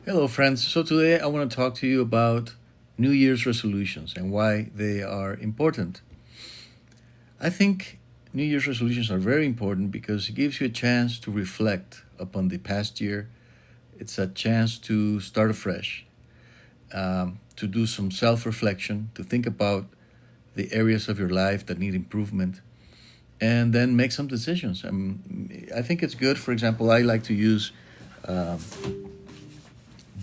Hello, friends. So today I want to talk to you about New Year's resolutions and why they are important. I think New Year's resolutions are very important because it gives you a chance to reflect upon the past year. It's a chance to start afresh, to do some self reflection, to think about the areas of your life that need improvement, and then make some decisions. I think it's good. For example, I like to use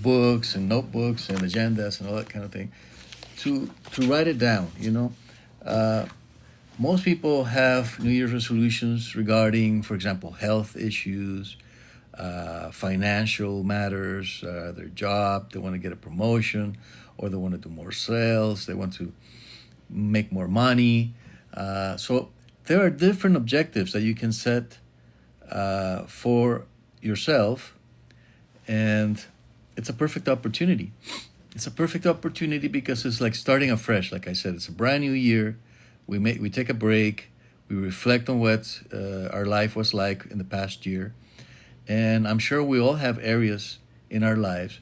books and notebooks and agendas and all that kind of thing to write it down. Uh, most people have New Year's resolutions regarding, for example, health issues, financial matters, their job. They want to get a promotion, or they want to do more sales. They want to make more money. So there are different objectives that you can set for yourself, and it's a perfect opportunity. It's a perfect opportunity because it's like starting afresh. Like I said, it's a brand new year. We take a break. We reflect on what our life was like in the past year, and I'm sure we all have areas in our lives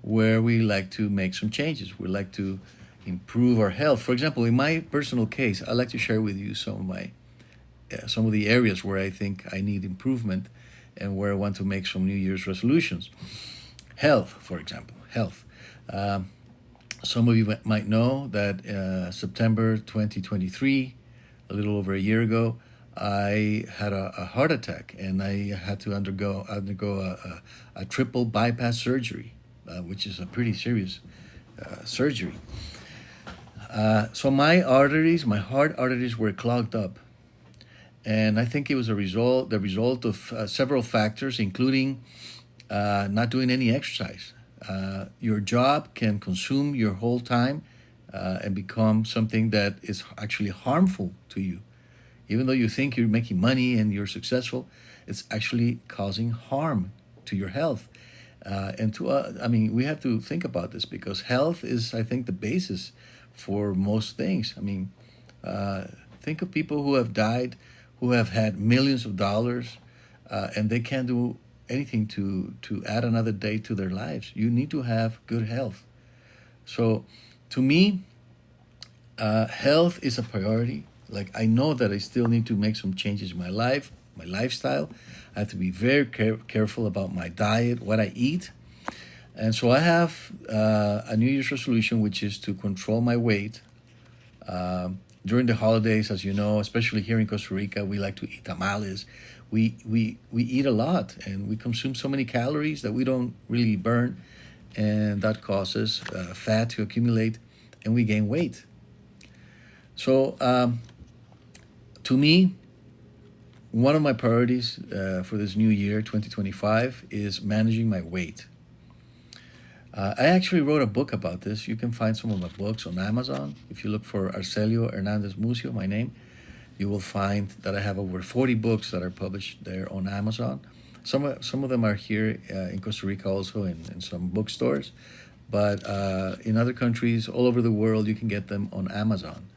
where we like to make some changes. We like to improve our health. For example, in my personal case, I like to share with you some of the areas where I think I need improvement and where I want to make some New Year's resolutions. Health, for example, health. Um, some of you might know that September 2023, a little over a year ago, I had a heart attack and I had to undergo a triple bypass surgery, which is a pretty serious surgery. So my heart arteries were clogged up, and I think it was the result of several factors, including not doing any exercise. Your job can consume your whole time and become something that is actually harmful to you. Even though you think you're making money and you're successful, it's actually causing harm to your health. I mean, we have to think about this because health is, I think, the basis for most things. I mean, uh, think of people who have died, who have had millions of dollars, and they can't do anything to add another day to their lives. You need to have good health. So, to me, health is a priority. Like I know that I still need to make some changes in my life, my lifestyle. I have to be very careful about my diet, what I eat, and so I have a New Year's resolution, which is to control my weight. During the holidays, as you know, especially here in Costa Rica, we like to eat tamales. We eat a lot and we consume so many calories that we don't really burn, and that causes fat to accumulate and we gain weight. So, to me, one of my priorities for this new year, 2025, is managing my weight. I actually wrote a book about this. You can find some of my books on Amazon. If you look for Arcelio Hernández Mussio, my name, you will find that I have over 40 books that are published there on Amazon. Some of them are here in Costa Rica also in some bookstores, but in other countries all over the world you can get them on Amazon.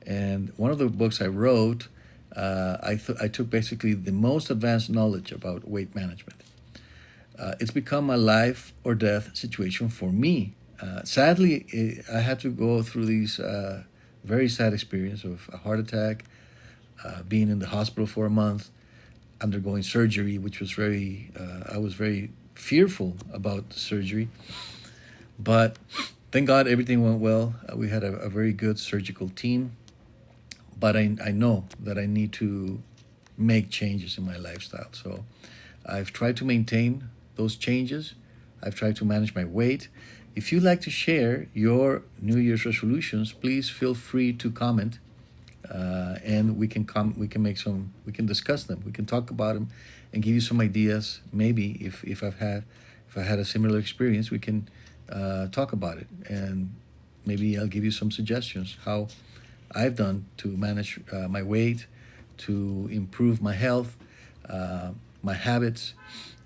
And one of the books I wrote, I took basically the most advanced knowledge about weight management. It's become a life or death situation for me. Sadly, I had to go through these very sad experience of a heart attack, being in the hospital for a month, undergoing surgery, which was I was very fearful about the surgery. But thank God everything went well. We had a very good surgical team. But I know that I need to make changes in my lifestyle. So I've tried to maintain those changes. I've tried to manage my weight. If you'd like to share your New Year's resolutions, please feel free to comment, and we can we can discuss them. We can talk about them, and give you some ideas. Maybe if I had a similar experience, we can talk about it, and maybe I'll give you some suggestions how I've done to manage my weight, to improve my health, my habits.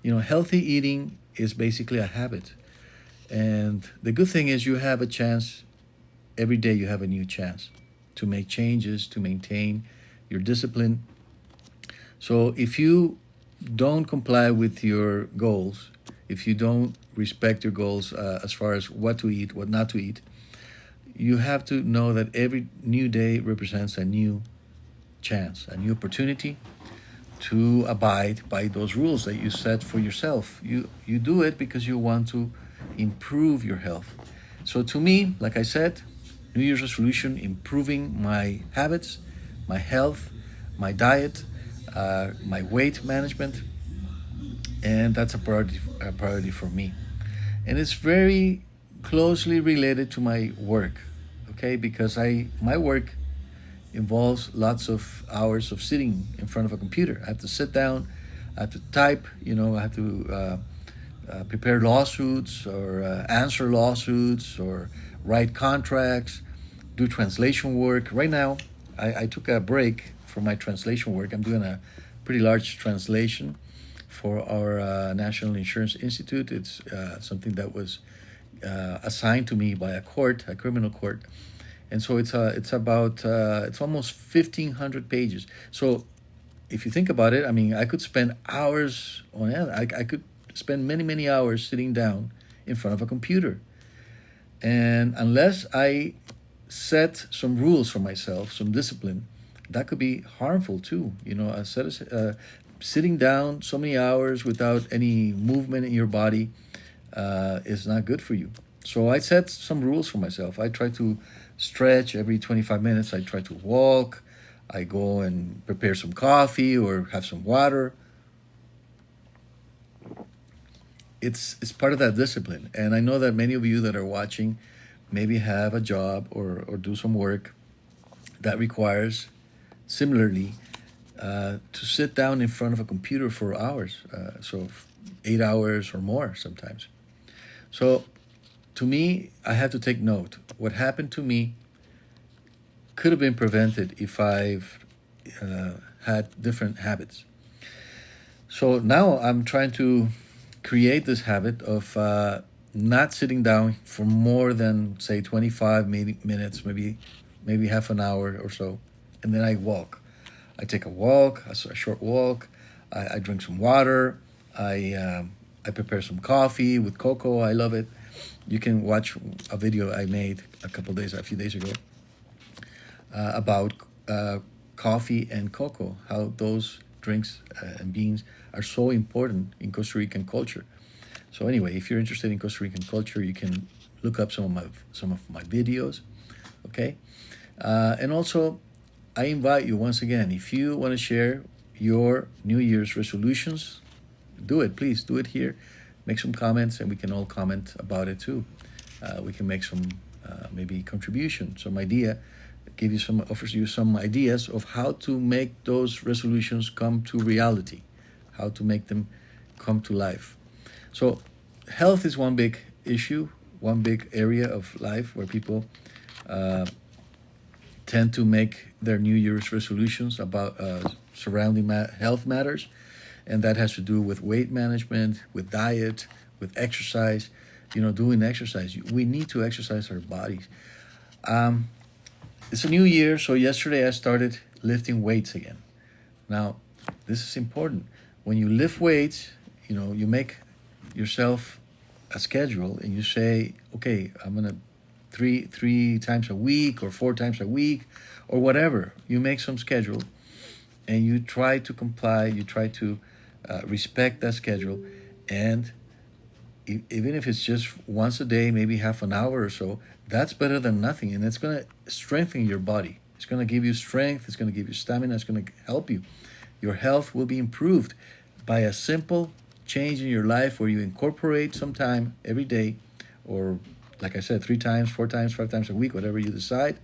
Healthy eating is basically a habit. And the good thing is you have a chance, every day you have a new chance to make changes, to maintain your discipline. So if you don't comply with your goals, if you don't respect your goals as far as what to eat, what not to eat, you have to know that every new day represents a new chance, a new opportunity to abide by those rules that you set for yourself. You do it because you want to improve your health. So to me, like I said, New Year's resolution: improving my habits, my health, my diet, my weight management, and that's a priority for me. And it's very closely related to my work, okay? Because my work involves lots of hours of sitting in front of a computer. I have to sit down, I have to type, I have to prepare lawsuits or answer lawsuits or write contracts, do translation work. Right now, I took a break from my translation work. I'm doing a pretty large translation for our National Insurance Institute. It's something that was assigned to me by a court, a criminal court, and so it's almost 1,500 pages. So if you think about it, I mean, I could spend hours on it. I could spend many hours sitting down in front of a computer, and unless I set some rules for myself, some discipline, that could be harmful too. Sitting down so many hours without any movement in your body is not good for you. So I set some rules for myself. I try to stretch every 25 minutes. I try to walk. I go and prepare some coffee or have some water. It's part of that discipline. And I know that many of you that are watching maybe have a job or do some work that requires, similarly, to sit down in front of a computer for hours, so 8 hours or more sometimes. So to me, I have to take note. What happened to me could have been prevented if I've had different habits. So now I'm trying to create this habit of not sitting down for more than, say, 25 minutes, maybe half an hour or so, and then I walk. I take a walk, a short walk. I drink some water. I prepare some coffee with cocoa. I love it. You can watch a video I made a few days ago, about coffee and cocoa, how those drinks and beans are so important in Costa Rican culture. So anyway, if you're interested in Costa Rican culture, you can look up some of my videos, okay? And also, I invite you once again, if you want to share your New Year's resolutions, do it. Please do it here. Make some comments, and we can all comment about it too. We can make some maybe contribution, some idea, offers you some ideas of how to make those resolutions come to reality, how to make them come to life. So health is one big issue, one big area of life where people tend to make their New Year's resolutions about surrounding health matters, and that has to do with weight management, with diet, with exercise. Doing exercise. We need to exercise our bodies. It's a new year, so yesterday I started lifting weights again. Now, this is important. When you lift weights, you make yourself a schedule, and you say, okay, I'm gonna three times a week or 4 times a week or whatever. You make some schedule, and you try to comply. You try to respect that schedule, and even if it's just once a day, maybe half an hour or so, that's better than nothing, and it's going to strengthen your body. It's going to give you strength. It's going to give you stamina. It's going to help you. Your health will be improved by a simple change in your life where you incorporate some time every day, or like I said, 3 times, 4 times, 5 times a week, whatever you decide,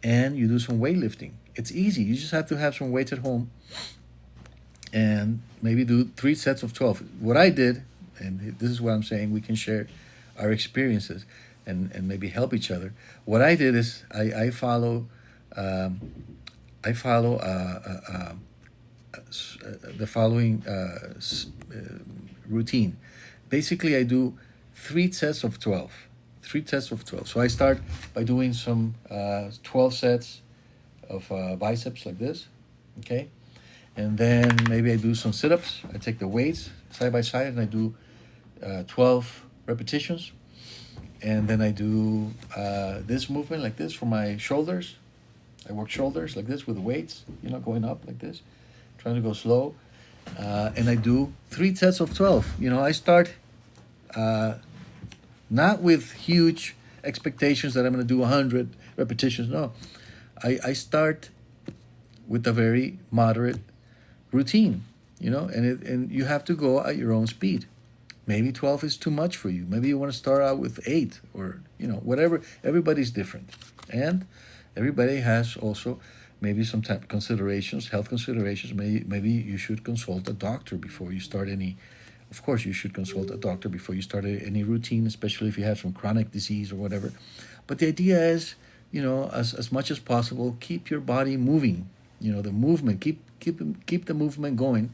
and you do some weightlifting. It's easy. You just have to have some weights at home and maybe do 3 sets of 12. What I did, and this is what I'm saying, we can share our experiences and maybe help each other. What I did is I follow the following routine. Basically, I do 3 sets of 12. 3 sets of 12. So I start by doing some 12 sets of biceps like this, okay? And then maybe I do some sit-ups. I take the weights side by side, and I do 12 repetitions, and then I do this movement like this for my shoulders. I work shoulders like this with weights, going up like this, trying to go slow. And I do 3 sets of 12. I start not with huge expectations that I'm going to do 100 repetitions. No, I start with a very moderate routine, and you have to go at your own speed. Maybe 12 is too much for you. Maybe you want to start out with 8 or, whatever. Everybody's different. And everybody has also maybe some type of considerations, health considerations. Maybe you should consult a doctor before you start any. Of course, you should consult a doctor before you start any routine, especially if you have some chronic disease or whatever. But the idea is, as much as possible, keep your body moving. The movement, keep the movement going,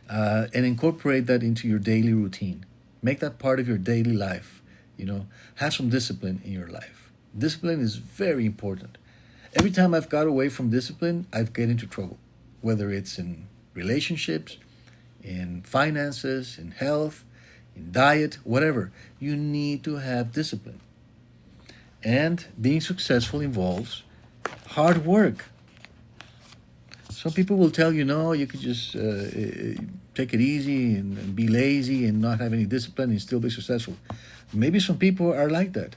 and incorporate that into your daily routine. Make that part of your daily life. Have some discipline in your life. Discipline is very important. Every time I've got away from discipline, I've get into trouble, whether it's in relationships, in finances, in health, in diet, whatever. You need to have discipline. And being successful involves hard work. Some people will tell you, no, you could just take it easy and be lazy and not have any discipline and still be successful. Maybe some people are like that.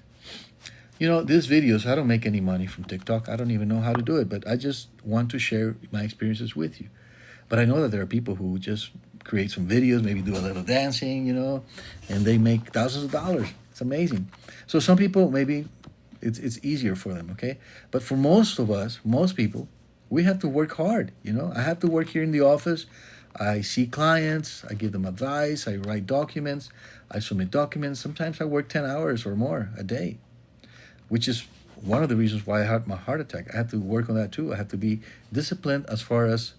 These videos, I don't make any money from TikTok. I don't even know how to do it, but I just want to share my experiences with you. But I know that there are people who just create some videos, maybe do a little dancing, and they make thousands of dollars. It's amazing. So some people, maybe it's easier for them, okay? But for most of us, most people, we have to work hard, I have to work here in the office. I see clients, I give them advice, I write documents, I submit documents. Sometimes I work 10 hours or more a day, which is one of the reasons why I had my heart attack. I have to work on that too. I have to be disciplined as far as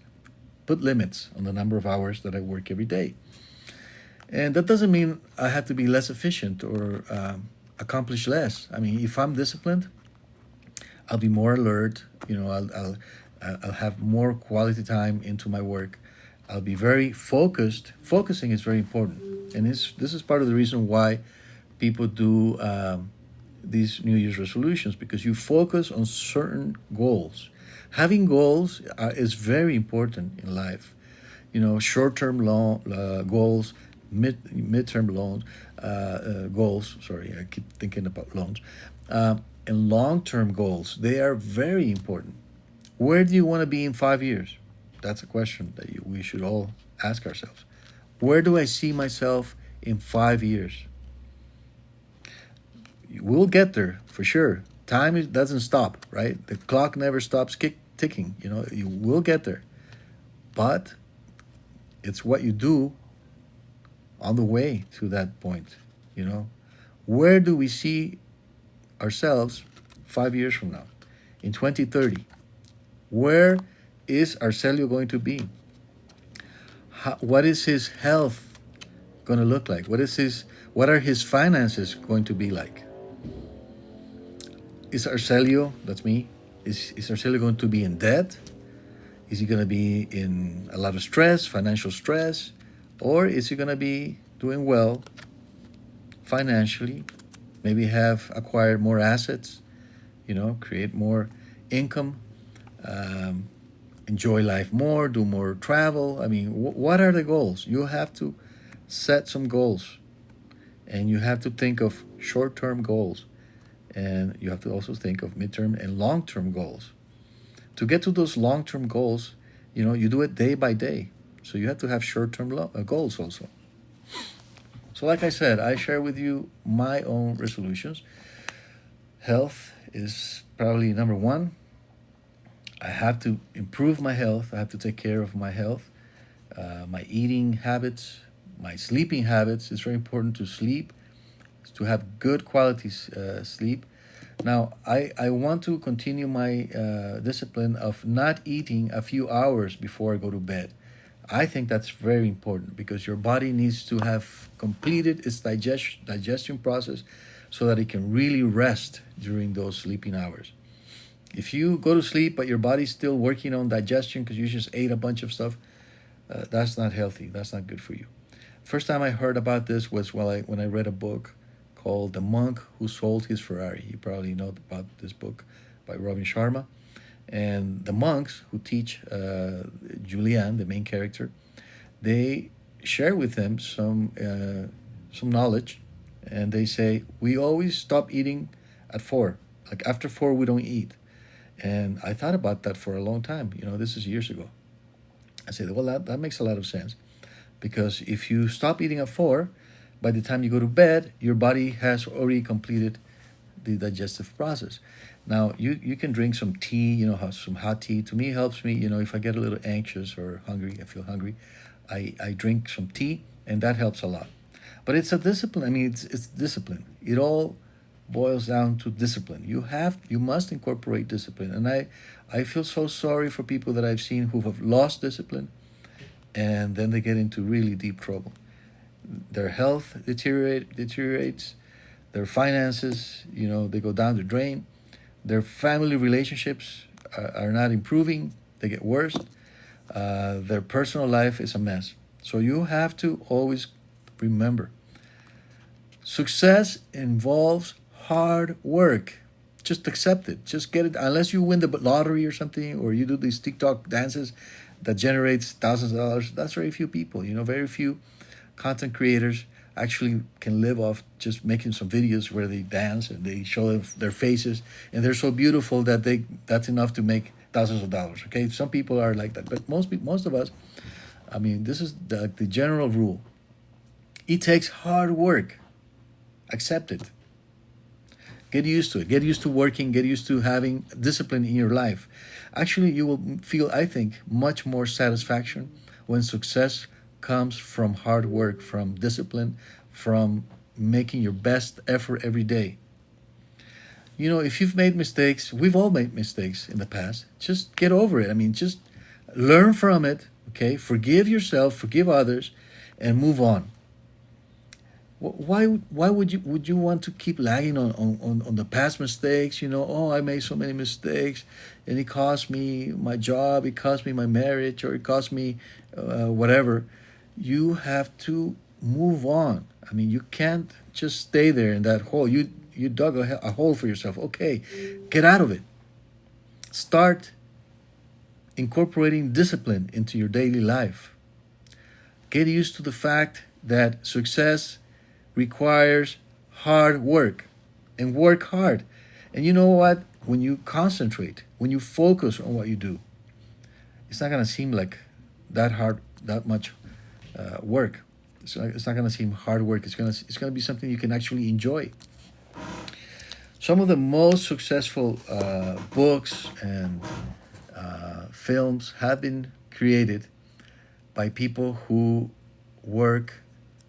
put limits on the number of hours that I work every day. And that doesn't mean I have to be less efficient or accomplish less. I mean, if I'm disciplined, I'll be more alert. I'll have more quality time into my work. I'll be very focused. Focusing is very important. And this is part of the reason why people do these New Year's resolutions, because you focus on certain goals. Having goals is very important in life. Short-term goals, mid-term goals. Sorry, I keep thinking about loans. And long-term goals, they are very important. Where do you want to be in 5 years? That's a question that we should all ask ourselves. Where do I see myself in 5 years? We'll get there for sure. Time doesn't stop, right? The clock never stops ticking. You will get there. But it's what you do on the way to that point. Where do we see ourselves 5 years from now, in 2030? Where is Arcelio going to be? What is his health going to look like? What are his finances going to be like? Is Arcelio, that's me, is Arcelio going to be in debt? Is he going to be in a lot of stress, financial stress? Or is he going to be doing well financially? Maybe have acquired more assets, create more income, enjoy life more, do more travel. I mean, what are the goals? You have to set some goals, and you have to think of short-term goals, and you have to also think of midterm and long-term goals. To get to those long-term goals, you do it day by day. So you have to have short-term goals also. So like I said, I share with you my own resolutions. Health is probably number one. I have to improve my health. I have to take care of my health, my eating habits, my sleeping habits. It's very important to sleep, to have good quality sleep. Now, I want to continue my discipline of not eating a few hours before I go to bed. I think that's very important because your body needs to have completed its digestion process so that it can really rest during those sleeping hours. If you go to sleep but your body's still working on digestion because you just ate a bunch of stuff, that's not healthy. That's not good for you. First time I heard about this was when I read a book called The Monk Who Sold His Ferrari. You probably know about this book by Robin Sharma. And the monks who teach Julian, the main character, they share with him some knowledge, and they say we always stop eating at 4. Like after 4, we don't eat. And I thought about that for a long time. This is years ago. I said, well, that makes a lot of sense, because if you stop eating at 4, by the time you go to bed, your body has already completed the digestive process. Now, you can drink some tea, some hot tea. To me, helps me, if I get a little anxious or hungry, I feel hungry, I drink some tea, and that helps a lot. But it's a discipline. I mean, it's discipline. It all boils down to discipline. You must incorporate discipline. And I feel so sorry for people that I've seen who have lost discipline, and then they get into really deep trouble. Their health deteriorates, their finances, they go down the drain. Their family relationships are not improving, they get worse. Their personal life is a mess. So you have to always remember, success involves hard work. Just accept it. Just get it. Unless you win the lottery or something, or you do these TikTok dances that generates thousands of dollars, that's very few people. Very few content creators actually can live off just making some videos where they dance and they show their faces, and they're so beautiful that that's enough to make thousands of dollars. Okay, some people are like that, but most of us, I mean, this is the general rule. It takes hard work. Accept it. Get used to it. Get used to working. Get used to having discipline in your life. Actually, you will feel, I think, much more satisfaction when success comes from hard work, from discipline, from making your best effort every day. If you've made mistakes, we've all made mistakes in the past. Just get over it. I mean, just learn from it. Okay, forgive yourself, forgive others, and move on. Why would you want to keep lagging on the past mistakes? Oh, I made so many mistakes, and it cost me my job, it cost me my marriage, or it cost me whatever. You have to move on. I mean, you can't just stay there in that hole. You dug a hole for yourself. Okay, get out of it. Start incorporating discipline into your daily life. Get used to the fact that success requires hard work, and work hard. And you know what? When you concentrate, when you focus on what you do, it's not going to seem like that hard, that much work. It's not going to seem hard work. It's going to be something you can actually enjoy. Some of the most successful books and films have been created by people who work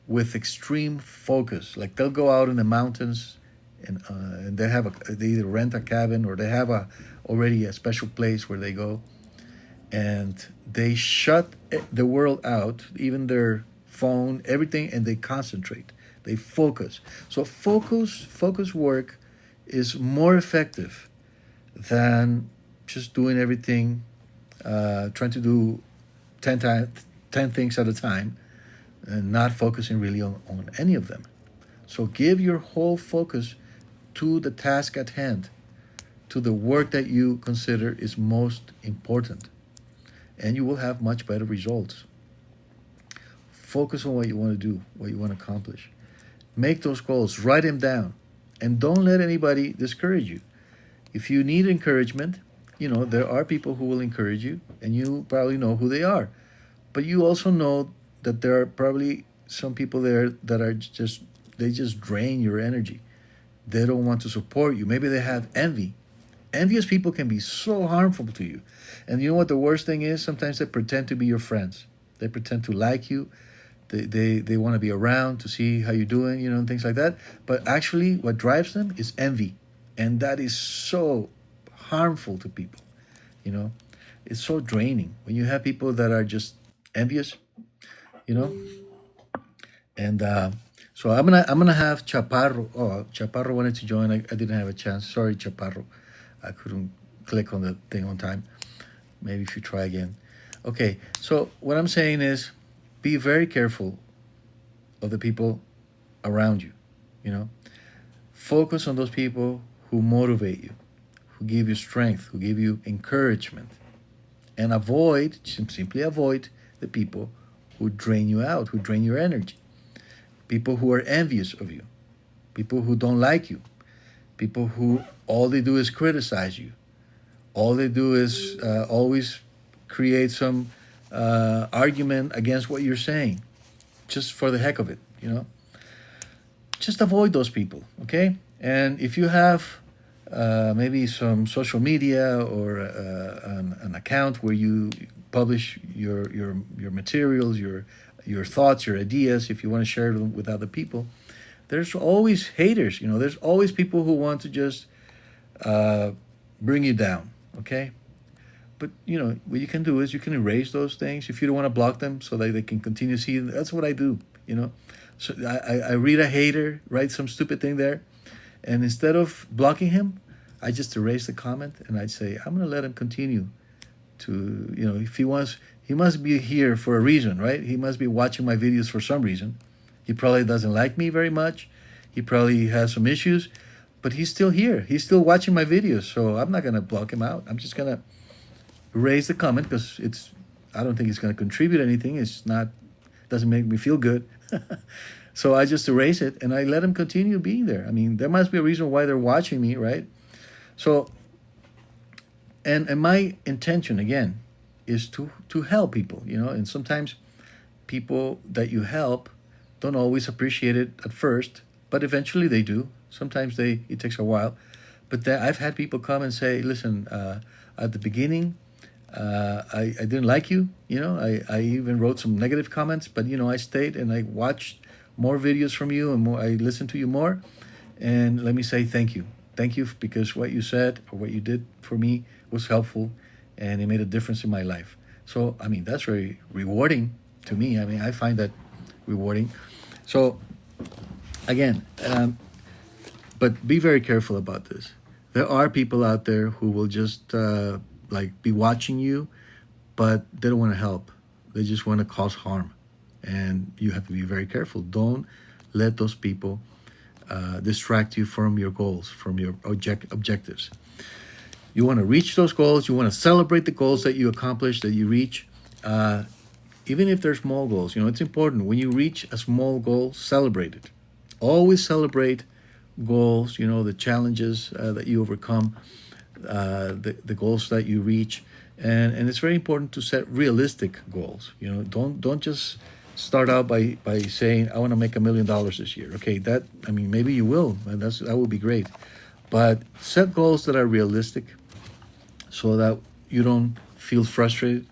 with extreme focus. Like they'll go out in the mountains, and they either rent a cabin, or they have already a special place where they go, and they shut the world out, even their phone, everything, and they concentrate. They focus. So focus work is more effective than just doing everything, trying to do 10 things at a time, and not focusing really on any of them. So give your whole focus to the task at hand, to the work that you consider is most important, and you will have much better results. Focus on what you want to do, what you want to accomplish. Make those goals, write them down, and don't let anybody discourage you. If you need encouragement, there are people who will encourage you, and you probably know who they are. But you also know that there are probably some people there that are they just drain your energy. They don't want to support you. Maybe they have envy. Envious people can be so harmful to you. And you know what the worst thing is? Sometimes they pretend to be your friends. They pretend to like you. They want to be around to see how you're doing, and things like that. But actually, what drives them is envy. And that is so harmful to people. It's so draining when you have people that are just envious, you know. And so I'm gonna have Chaparro. Oh, Chaparro wanted to join. I didn't have a chance. Sorry, Chaparro. I couldn't click on the thing on time. Maybe if you try again. Okay. So what I'm saying is, be very careful of the people around you. You know, focus on those people who motivate you, who give you strength, who give you encouragement, and simply avoid the people who drain you out, who drain your energy, people who are envious of you, people who don't like you, people who all they do is criticize you. All they do is always create some argument against what you're saying, just for the heck of it, you know. Just avoid those people, okay? And if you have maybe some social media or an account where you publish your materials, your thoughts, your ideas, if you want to share them with other people, there's always haters. You know, there's always people who want to just bring you down. Okay, but you know what you can do is you can erase those things if you don't want to block them, so that they can continue to see. That's what I do. You know, so I read a hater write some stupid thing there, and instead of blocking him, I just erase the comment and I'd say I'm gonna let him continue to, you know, if he wants, he must be here for a reason, right? He must be watching my videos for some reason. He probably doesn't like me very much. He probably has some issues, but he's still here. He's still watching my videos, so I'm not gonna block him out. I'm just gonna erase the comment because I don't think it's gonna contribute anything. It's not, doesn't make me feel good. So I just erase it and I let him continue being there. I mean, there must be a reason why they're watching me, right? So, and my intention again is to help people, you know, and sometimes people that you help don't always appreciate it at first, but eventually they do. Sometimes it takes a while, but I've had people come and say, listen, at the beginning, I didn't like you, you know, I even wrote some negative comments, but you know, I stayed and I watched more videos from you and more, I listened to you more, and let me say thank you. Thank you because what you said or what you did for me was helpful and it made a difference in my life. So, I mean, that's very rewarding to me. I mean, I find that rewarding. So, again, but be very careful about this. There are people out there who will just like be watching you, but they don't want to help. They just want to cause harm. And you have to be very careful. Don't let those people distract you from your goals, from your objectives. You want to reach those goals. You want to celebrate the goals that you accomplish, that you reach, even if they're small goals. You know, it's important. When you reach a small goal, celebrate it. Always celebrate goals, you know, the challenges that you overcome, the goals that you reach. And it's very important to set realistic goals. You know, don't just start out by saying I want to make $1 million this year. Okay, that, I mean, maybe you will, and that would be great. But set goals that are realistic, so that you don't feel frustrated,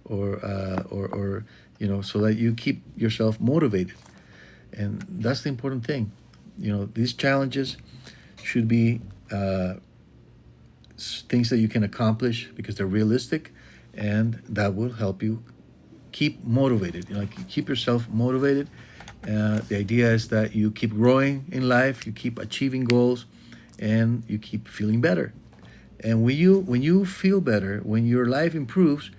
or you know, so that you keep yourself motivated. And that's the important thing. You know, these challenges should be things that you can accomplish because they're realistic, and that will help you keep motivated. You know, like, keep yourself motivated. The idea is that you keep growing in life, you keep achieving goals, and you keep feeling better. And when you feel better, when your life improves,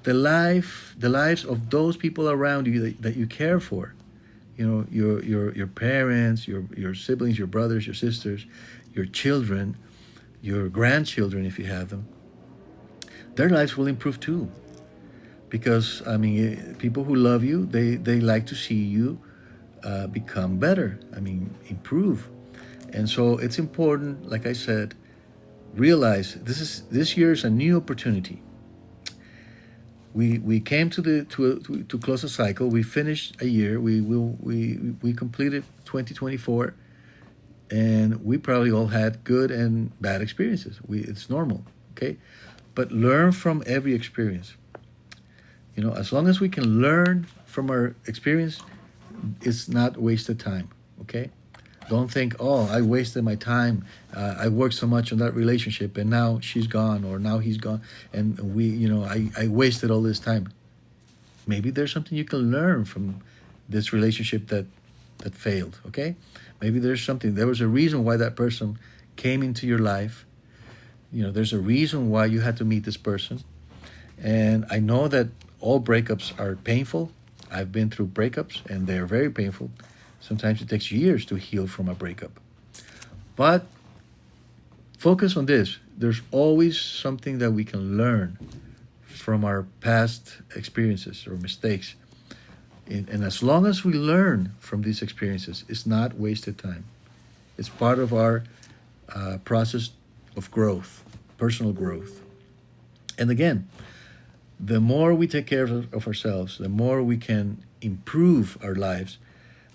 the lives of those people around you that you care for, you know, your parents, your siblings, your brothers, your sisters, your children, your grandchildren, if you have them, their lives will improve too. Because, I mean, people who love you, they like to see you become better. I mean, improve. And so it's important, like I said, realize this year is a new opportunity. We came to close a cycle. We finished a year. We completed 2024, and we probably all had good and bad experiences. It's normal, okay? But learn from every experience. You know, as long as we can learn from our experience, it's not wasted time, okay? Don't think, oh, I wasted my time. I worked so much on that relationship, and now she's gone, or now he's gone, and I wasted all this time. Maybe there's something you can learn from this relationship that failed, okay? Maybe there was a reason why that person came into your life. You know, there's a reason why you had to meet this person. And I know that all breakups are painful. I've been through breakups, and they are very painful. Sometimes it takes years to heal from a breakup. But focus on this. There's always something that we can learn from our past experiences or mistakes. And as long as we learn from these experiences, it's not wasted time. It's part of our process of growth, personal growth. And again, the more we take care of ourselves, the more we can improve our lives,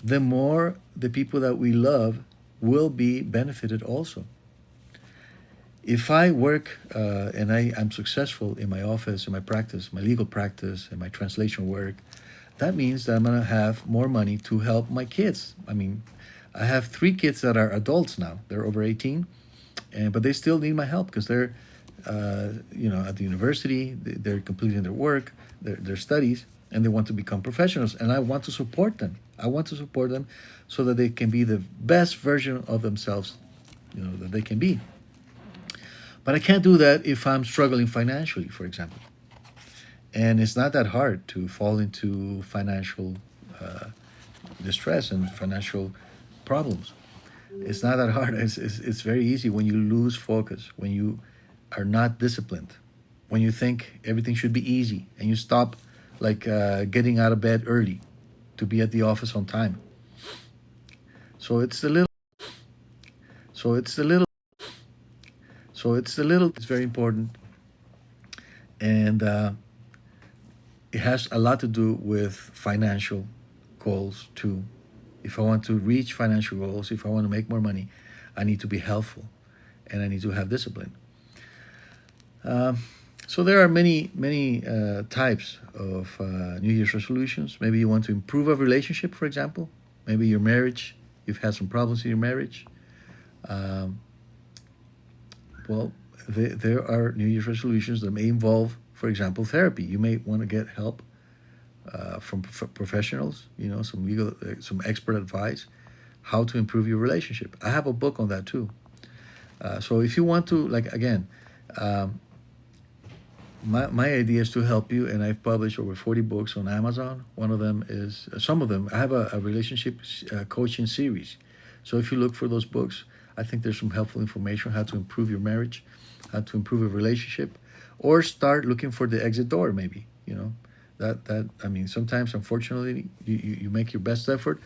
the more the people that we love will be benefited also. If I work and I'm successful in my office, in my practice, my legal practice, and my translation work, that means that I'm going to have more money to help my kids. I mean, I have 3 kids that are adults now. They're over 18, but they still need my help because they're, at the university. They're completing their work, their studies, and they want to become professionals. And I want to support them. I want to support them so that they can be the best version of themselves, that they can be. But I can't do that if I'm struggling financially, for example. And it's not that hard to fall into financial distress and financial problems. It's not that hard. It's very easy when you lose focus, when you are not disciplined, when you think everything should be easy, and you stop getting out of bed early to be at the office on time. So it's the little. So it's the little. So it's the little. It's very important, and it has a lot to do with financial goals too. If I want to reach financial goals, if I want to make more money, I need to be healthful, and I need to have discipline. So there are many types of New Year's resolutions. Maybe you want to improve a relationship, for example. Maybe your marriage, you've had some problems in your marriage. Well, there are New Year's resolutions that may involve, for example, therapy. You may want to get help from professionals, some expert advice, how to improve your relationship. I have a book on that too. So if you want to, my idea is to help you, and I've published over 40 books on Amazon. One of them is, some of them, I have a relationship coaching series. So if you look for those books, I think there's some helpful information, how to improve your marriage, how to improve a relationship, or start looking for the exit door maybe, sometimes, unfortunately, you make your best effort,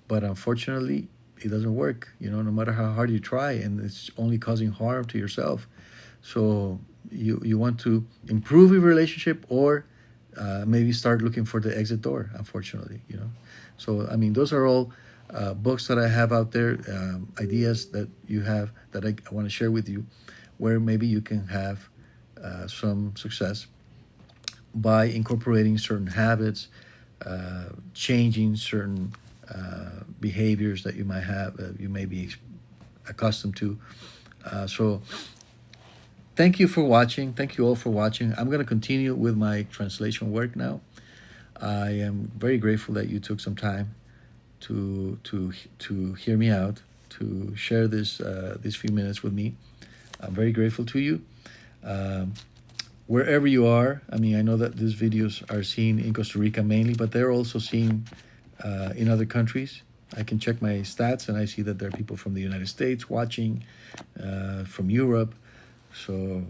but unfortunately, it doesn't work, no matter how hard you try, and it's only causing harm to yourself. So you want to improve your relationship, or maybe start looking for the exit door, unfortunately, So, those are all books that I have out there, ideas that you have that I want to share with you, where maybe you can have some success by incorporating certain habits, changing certain behaviors that you might have, you may be accustomed to. So thank you for watching. Thank you all for watching. I'm going to continue with my translation work now. I am very grateful that you took some time to hear me out, to share these few minutes with me. I'm very grateful to you. Wherever you are, I know that these videos are seen in Costa Rica mainly, but they're also seen in other countries. I can check my stats, and I see that there are people from the United States watching, from Europe. So,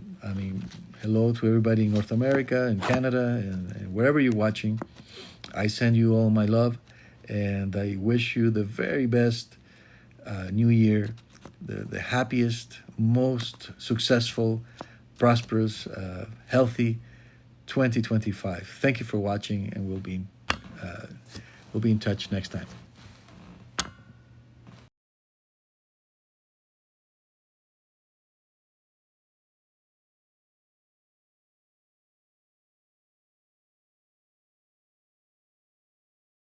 hello to everybody in North America and Canada and wherever you're watching. I send you all my love, and I wish you the very best new year, the happiest, most successful, prosperous, healthy 2025. Thank you for watching, and we'll be in touch next time.